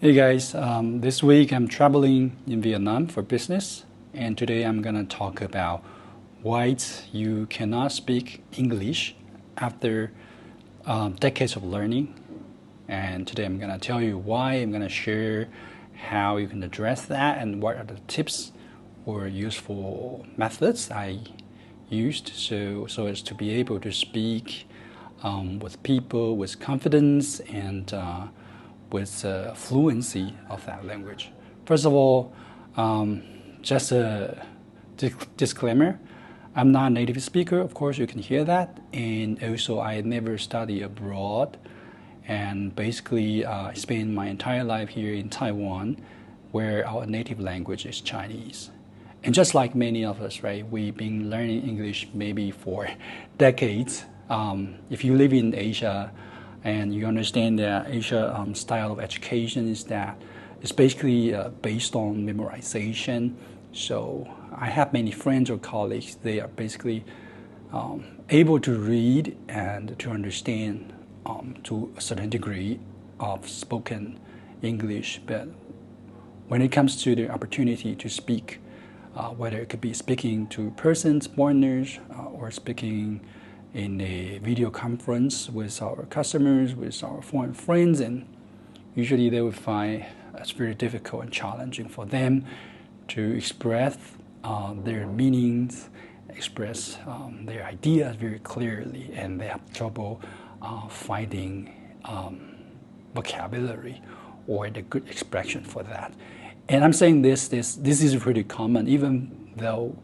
Hey guys, this week I'm traveling in Vietnam for business, and today I'm gonna talk about why you cannot speak English after decades of learning. And today I'm gonna tell you why. I'm gonna share how you can address that and what are the tips or useful methods I used so as to be able to speak with people with confidence and with fluency of that language. First of all, just a disclaimer, I'm not a native speaker, of course you can hear that, and also I never studied abroad, and basically I spent my entire life here in Taiwan, where our native language is Chinese. And just like many of us, right, we've been learning English maybe for decades. If you live in Asia, and you understand that Asia style of education is that it's basically based on memorization. So I have many friends or colleagues, they are basically able to read and to understand to a certain degree of spoken English. But when it comes to the opportunity to speak, whether it could be speaking to persons, foreigners, or speaking in a video conference with our customers, with our foreign friends, and usually they would find it's very difficult and challenging for them to express their meanings, express their ideas very clearly, and they have trouble finding vocabulary or the good expression for that. And I'm saying this is pretty common, even though,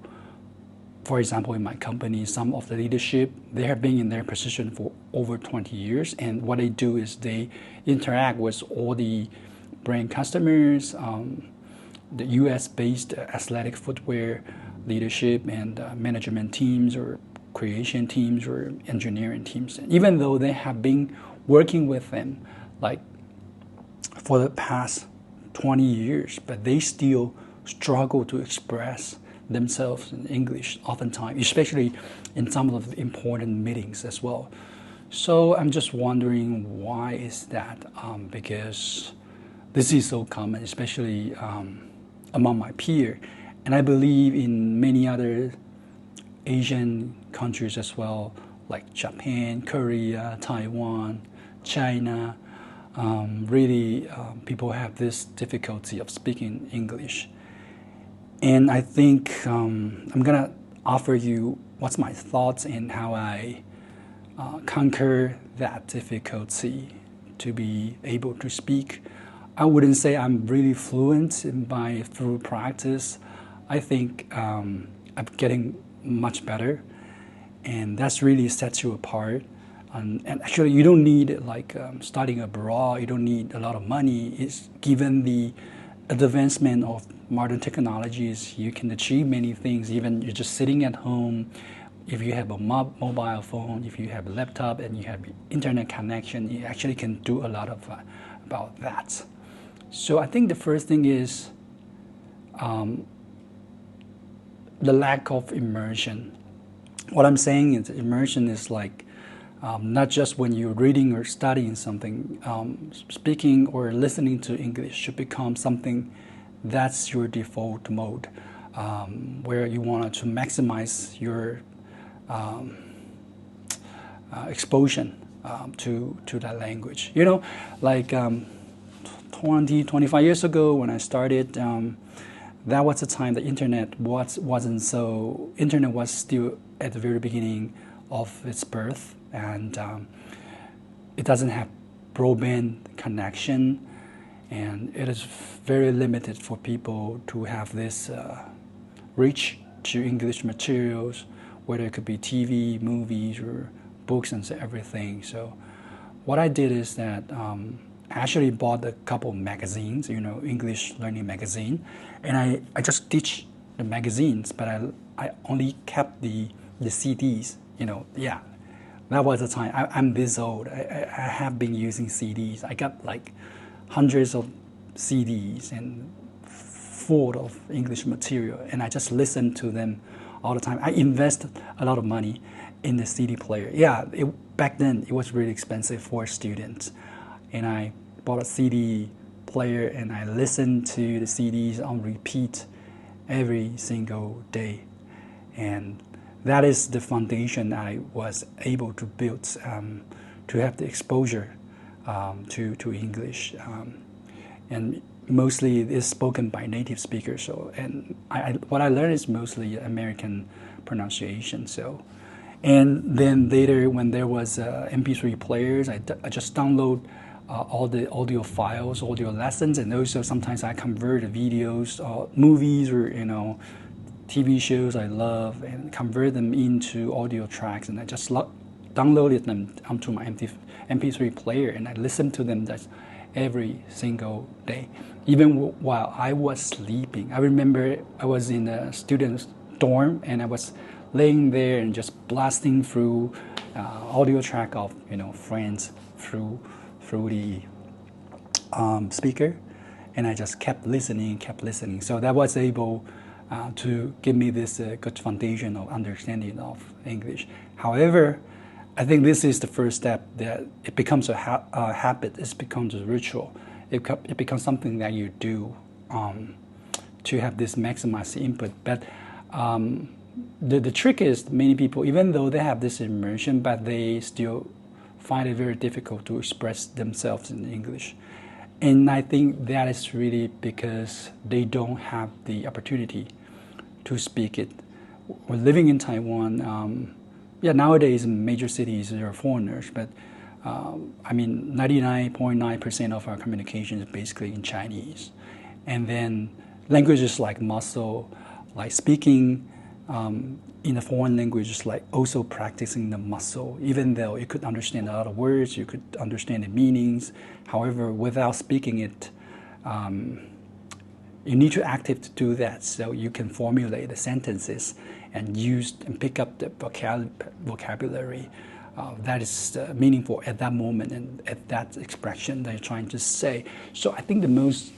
for example, in my company, some of the leadership, they have been in their position for over 20 years. And what they do is they interact with all the brand customers, the US-based athletic footwear leadership and management teams or creation teams or engineering teams. And even though they have been working with them like for the past 20 years, but they still struggle to express themselves in English oftentimes, especially in some of the important meetings as well. So I'm just wondering, why is that? Because this is so common, especially among my peers, and I believe in many other Asian countries as well, like Japan, Korea, Taiwan, China. People have this difficulty of speaking English. And I think I'm gonna offer you what's my thoughts and how I conquer that difficulty to be able to speak. I wouldn't say I'm really fluent through practice. I think I'm getting much better, and that's really sets you apart. And actually, you don't need studying abroad. You don't need a lot of money. It's given the advancement of modern technologies, you can achieve many things. Even you're just sitting at home, if you have a mobile phone, if you have a laptop and you have internet connection, you actually can do a lot of about that. So I think the first thing is the lack of immersion. What I'm saying is immersion is like not just when you're reading or studying something, speaking or listening to English should become something that's your default mode, where you want to maximize your exposure to that language. You know, like 25 years ago when I started, that was the time the internet wasn't so. Internet was still at the very beginning of its birth, and it doesn't have broadband connection, and it is very limited for people to have this reach to English materials, whether it could be TV, movies, or books and everything. So what I did is that I actually bought a couple magazines, English learning magazine, and I just teach the magazines, but I only kept the CDs, yeah. That was the time. I'm this old. I have been using CDs. I got like hundreds of CDs and full of English material, and I just listened to them all the time. I invested a lot of money in the CD player. Yeah, back then it was really expensive for students, and I bought a CD player and I listen to the CDs on repeat every single day. And that is the foundation I was able to build to have the exposure to English. And mostly it's spoken by native speakers. So, and what I learned is mostly American pronunciation. So, and then later when there was MP3 players, I just download all the audio files, audio lessons, and also sometimes I convert the videos, movies, or TV shows I love, and convert them into audio tracks, and I just downloaded them onto my MP3 player, and I listen to them just every single day, even while I was sleeping. I remember I was in a student's dorm, and I was laying there and just blasting through audio track of Friends through the speaker, and I just kept listening. So that was able to give me this good foundation of understanding of English. However, I think this is the first step, that it becomes a habit, it becomes a ritual, it becomes something that you do to have this maximized input. But the trick is many people, even though they have this immersion, but they still find it very difficult to express themselves in English. And I think that is really because they don't have the opportunity to speak it. We're living in Taiwan. Nowadays in major cities there are foreigners, but 99.9% of our communication is basically in Chinese. And then languages like muscle, like speaking in a foreign language is like also practicing the muscle. Even though you could understand a lot of words, you could understand the meanings. However, without speaking it, you need to active to do that, so you can formulate the sentences and use and pick up the vocabulary that is meaningful at that moment and at that expression that you're trying to say. So I think the most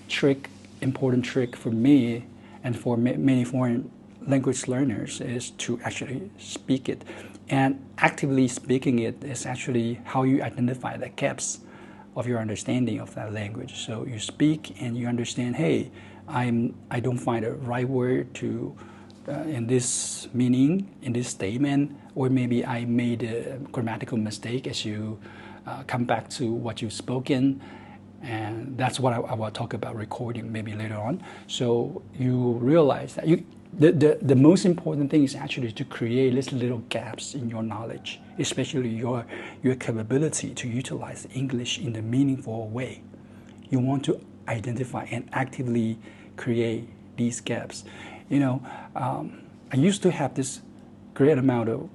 important trick for me and for many foreign language learners is to actually speak it. And actively speaking it is actually how you identify the gaps of your understanding of that language. So you speak and you understand, hey, I don't find the right word to in this meaning, in this statement, or maybe I made a grammatical mistake as you come back to what you've spoken. And that's what I will talk about recording maybe later on. So you realize that the most important thing is actually to create these little gaps in your knowledge, especially your capability to utilize English in a meaningful way. You want to identify and actively create these gaps. I used to have this great amount of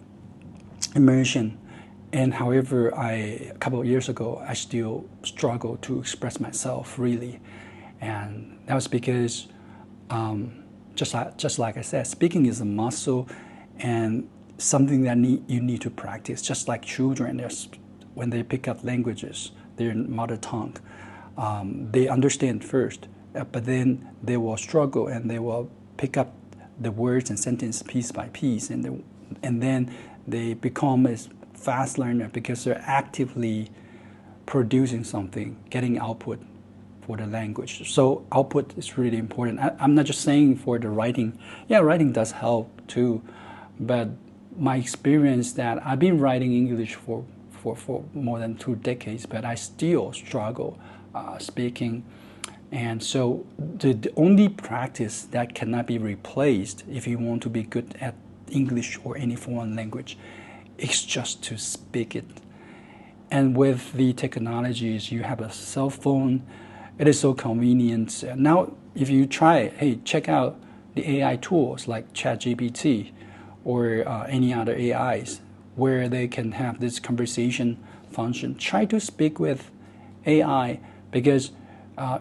immersion, and however, a couple of years ago, I still struggled to express myself really, and that was because just like I said, speaking is a muscle and something that you need to practice. Just like children, when they pick up languages, their mother tongue, they understand first, but then they will struggle and they will pick up the words and sentence piece by piece, and then they become a fast learner because they're actively producing something, getting output for the language. So output is really important. I'm not just saying for the writing. Yeah, writing does help too, but my experience that I've been writing English for more than 2 decades, but I still struggle speaking. And so the only practice that cannot be replaced if you want to be good at English or any foreign language is just to speak it. And with the technologies, you have a cell phone, it is so convenient. Now, if you try it, hey, check out the AI tools like ChatGPT or any other AIs where they can have this conversation function. Try to speak with AI because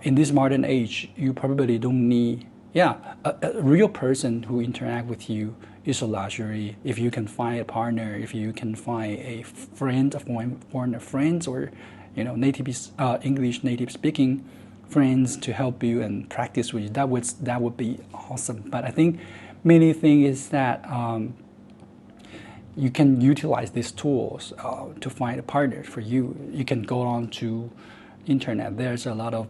in this modern age, you probably don't need, a real person who interact with you is a luxury. If you can find a partner, if you can find a friend, a foreigner friends, or native English native speaking friends to help you and practice with you, that would be awesome. But I think many thing is that you can utilize these tools to find a partner for you. You can go on to internet, there's a lot of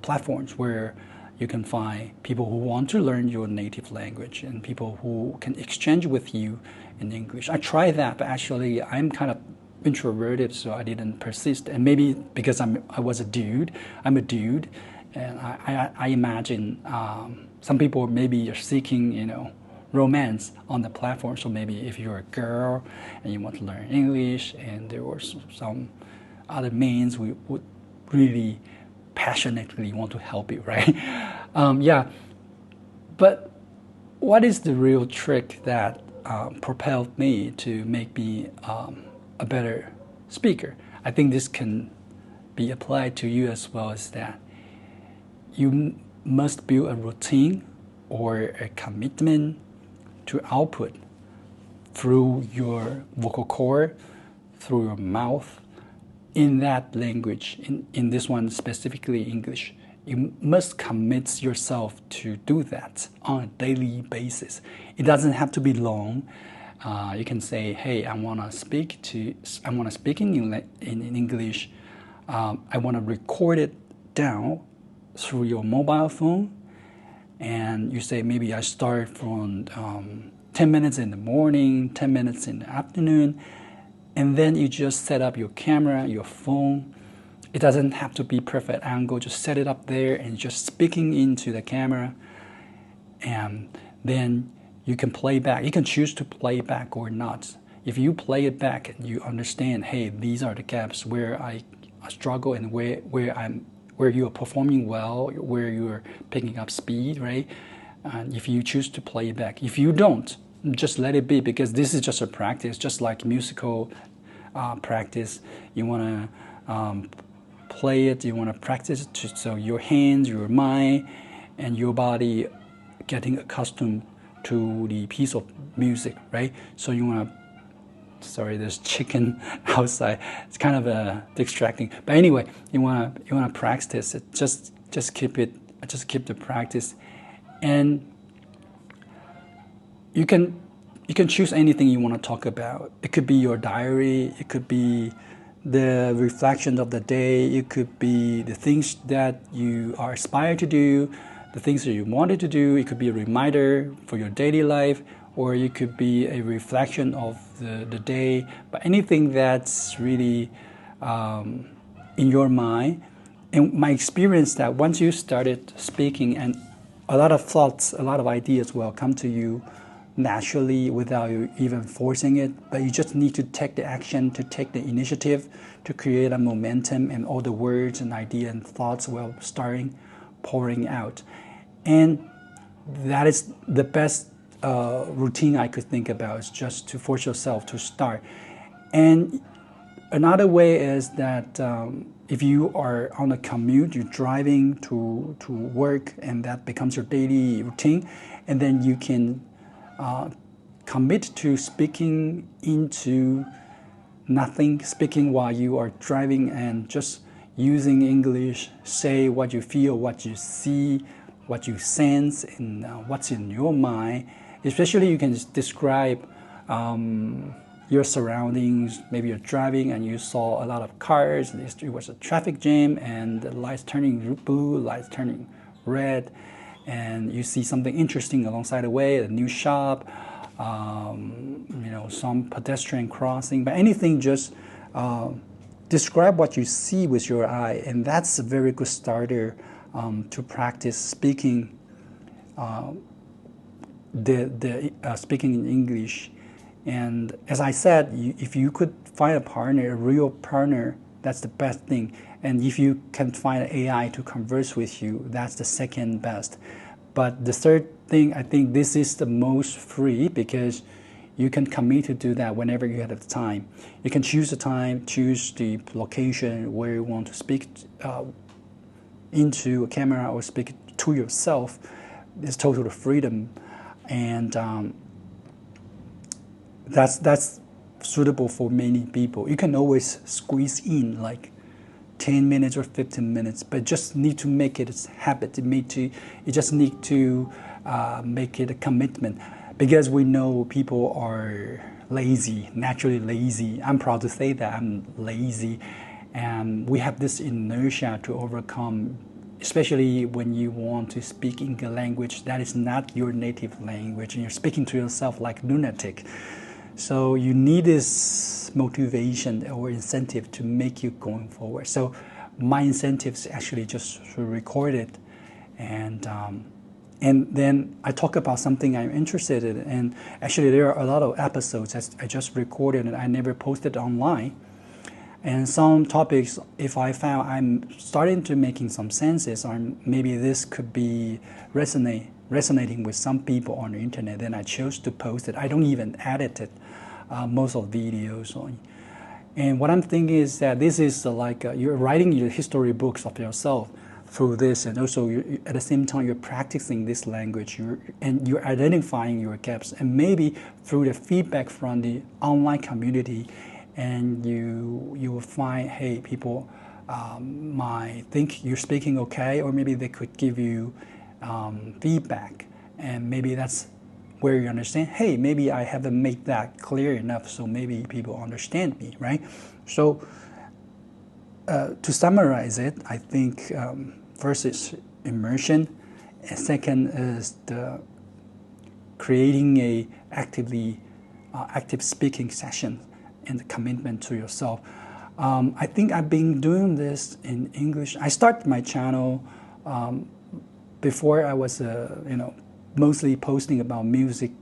platforms where you can find people who want to learn your native language and people who can exchange with you in English. I tried that, but actually I'm kind of introverted, so I didn't persist. And maybe because I'm a dude, and I imagine some people maybe are seeking romance on the platform. So maybe if you're a girl and you want to learn English, and there were some other means, we would really passionately want to help you, right? Yeah. But what is the real trick that propelled me to make me a better speaker? I think this can be applied to you as well, as that you must build a routine or a commitment to output through your vocal cord, through your mouth, in that language, in this one specifically English. You must commit yourself to do that on a daily basis. It doesn't have to be long. You can say, hey, I want to speak in English. I want to record it down through your mobile phone. And you say, maybe I start from 10 minutes in the morning, 10 minutes in the afternoon. And then you just set up your camera, your phone. It doesn't have to be perfect angle. Just set it up there and just speaking into the camera. And then you can play back. You can choose to play back or not. If you play it back and you understand, hey, these are the gaps where I struggle and where you are performing well, where you are picking up speed, right? And if you choose to play it back. If you don't, just let it be, because this is just a practice, just like musical practice. You want to play it, you want to practice it, so your hands, your mind, and your body getting accustomed to the piece of music, right? So you want to, sorry, there's chicken outside. It's kind of distracting. But anyway, you want to practice it. Just keep the practice, and you can choose anything you want to talk about. It could be your diary. It could be the reflection of the day. It could be the things that you are aspired to do, the things that you wanted to do. It could be a reminder for your daily life, or it could be a reflection of the day. But anything that's really in your mind. And my experience that once you started speaking, and a lot of thoughts, a lot of ideas will come to you naturally without you even forcing it, but you just need to take the action, to take the initiative, to create a momentum, and all the words and ideas and thoughts will start pouring out. And that is the best routine I could think about, is just to force yourself to start. And another way is that if you are on a commute, you're driving to work, and that becomes your daily routine, and then you can commit to speaking into nothing, speaking while you are driving, and just using English, say what you feel, what you see, what you sense, and what's in your mind. Especially you can just describe your surroundings. Maybe you're driving and you saw a lot of cars, it was a traffic jam, and the lights turning blue, lights turning red, and you see something interesting alongside the way, a new shop, some pedestrian crossing, but anything, just describe what you see with your eye, and that's a very good starter to practice speaking, speaking in English. And as I said, if you could find a partner, a real partner, that's the best thing. And if you can find an AI to converse with you, that's the second best. But the third thing, I think this is the most free, because you can commit to do that whenever you have the time. You can choose the time, choose the location where you want to speak into a camera or speak to yourself. It's total freedom. And that's suitable for many people. You can always squeeze in like 10 minutes or 15 minutes, but just need to make it a habit. You just need to make it a commitment, because we know people are lazy, naturally lazy. I'm proud to say that I'm lazy, And we have this inertia to overcome, especially when you want to speak in a language that is not your native language and you're speaking to yourself like lunatic. So you need this motivation or incentive to make you going forward. So my incentive is actually just to record it, and then I talk about something I'm interested in. And actually, there are a lot of episodes that I just recorded and I never posted online. And some topics, if I found I'm starting to making some senses, or maybe this could be resonating with some people on the internet, then I chose to post it. I don't even edit it, most of the videos. And what I'm thinking is that this is like you're writing your history books of yourself through this, and also at the same time you're practicing this language, and you're identifying your gaps, and maybe through the feedback from the online community, and you will find, hey, people might think you're speaking okay, or maybe they could give you feedback, and maybe that's where you understand, hey, maybe I haven't made that clear enough, so maybe people understand me, right? So to summarize it, I think first is immersion, and second is the creating a active speaking session and the commitment to yourself. I think I've been doing this in English. I started my channel before I was mostly posting about music,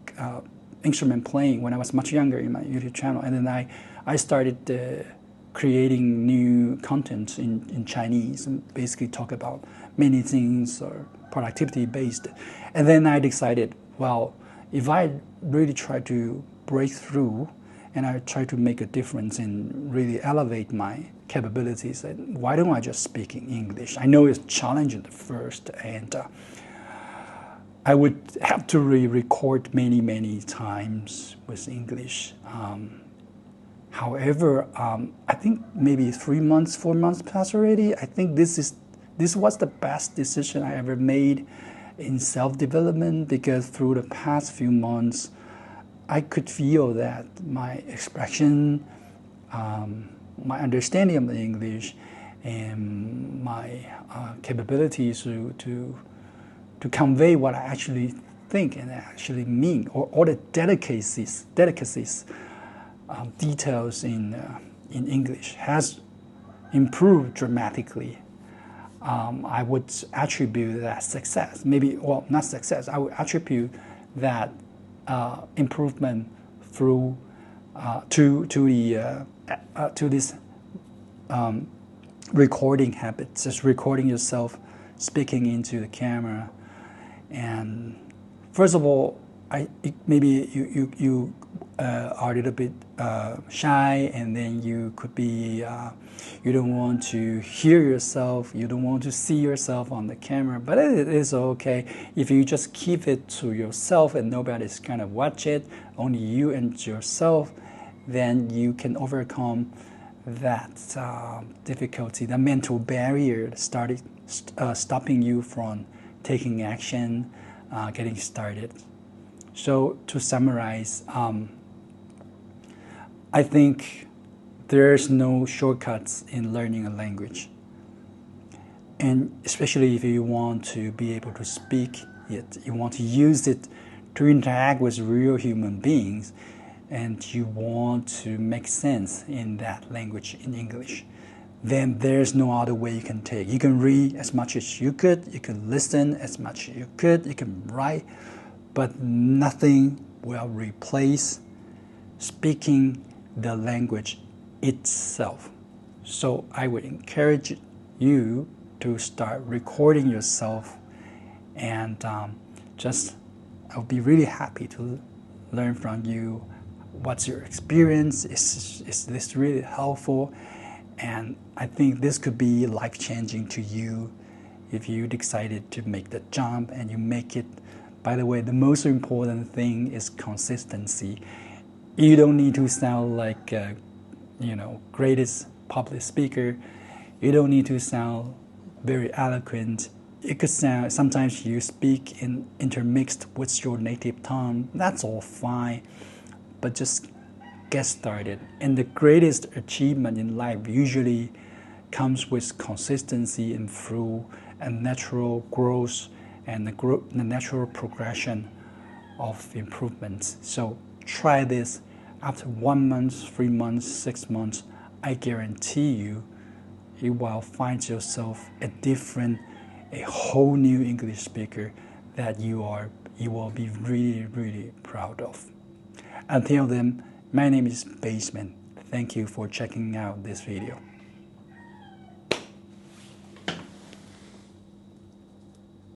instrument playing when I was much younger in my YouTube channel. And then I started creating new content in Chinese and basically talk about many things or productivity based. And then I decided, well, if I really try to break through and I try to make a difference and really elevate my capabilities, then why don't I just speak in English? I know it's challenging at first, and I would have to re-record many times with English. However, I think maybe 3 months, 4 months passed already. I think this was the best decision I ever made in self-development, because through the past few months, I could feel that my expression, my understanding of the English, and my capabilities to convey what I actually think and actually mean, or all the delicacies, details in English has improved dramatically. I would attribute that success, maybe, well, not success, I would attribute that improvement through to this recording habit, just recording yourself speaking into the camera. And first of all, maybe you are a little bit shy, and then you could be you don't want to hear yourself, you don't want to see yourself on the camera, but it is okay if you just keep it to yourself and nobody's kind of watch it, only you and yourself. Then you can overcome that difficulty, the mental barrier stopping you from taking action, getting started. So to summarize, I think there's no shortcuts in learning a language. And especially if you want to be able to speak it, you want to use it to interact with real human beings, and you want to make sense in that language, in English, then there's no other way you can take. You can read as much as you could, you can listen as much as you could, you can write, but nothing will replace speaking the language itself. So I would encourage you to start recording yourself, and I'll be really happy to learn from you. What's your experience? Is this really helpful? And I think this could be life-changing to you if you decided to make the jump and you make it. By the way, the most important thing is consistency. You don't need to sound like greatest public speaker. You don't need to sound very eloquent. It could sound, sometimes you speak intermixed with your native tongue. That's all fine, but just get started. And the greatest achievement in life usually comes with consistency and through a natural growth and the natural progression of improvements. So try this. After 1 month, 3 months, 6 months, I guarantee you will find yourself a whole new English speaker that you will be really, really proud of. Until then, my name is Baseman. Thank you for checking out this video.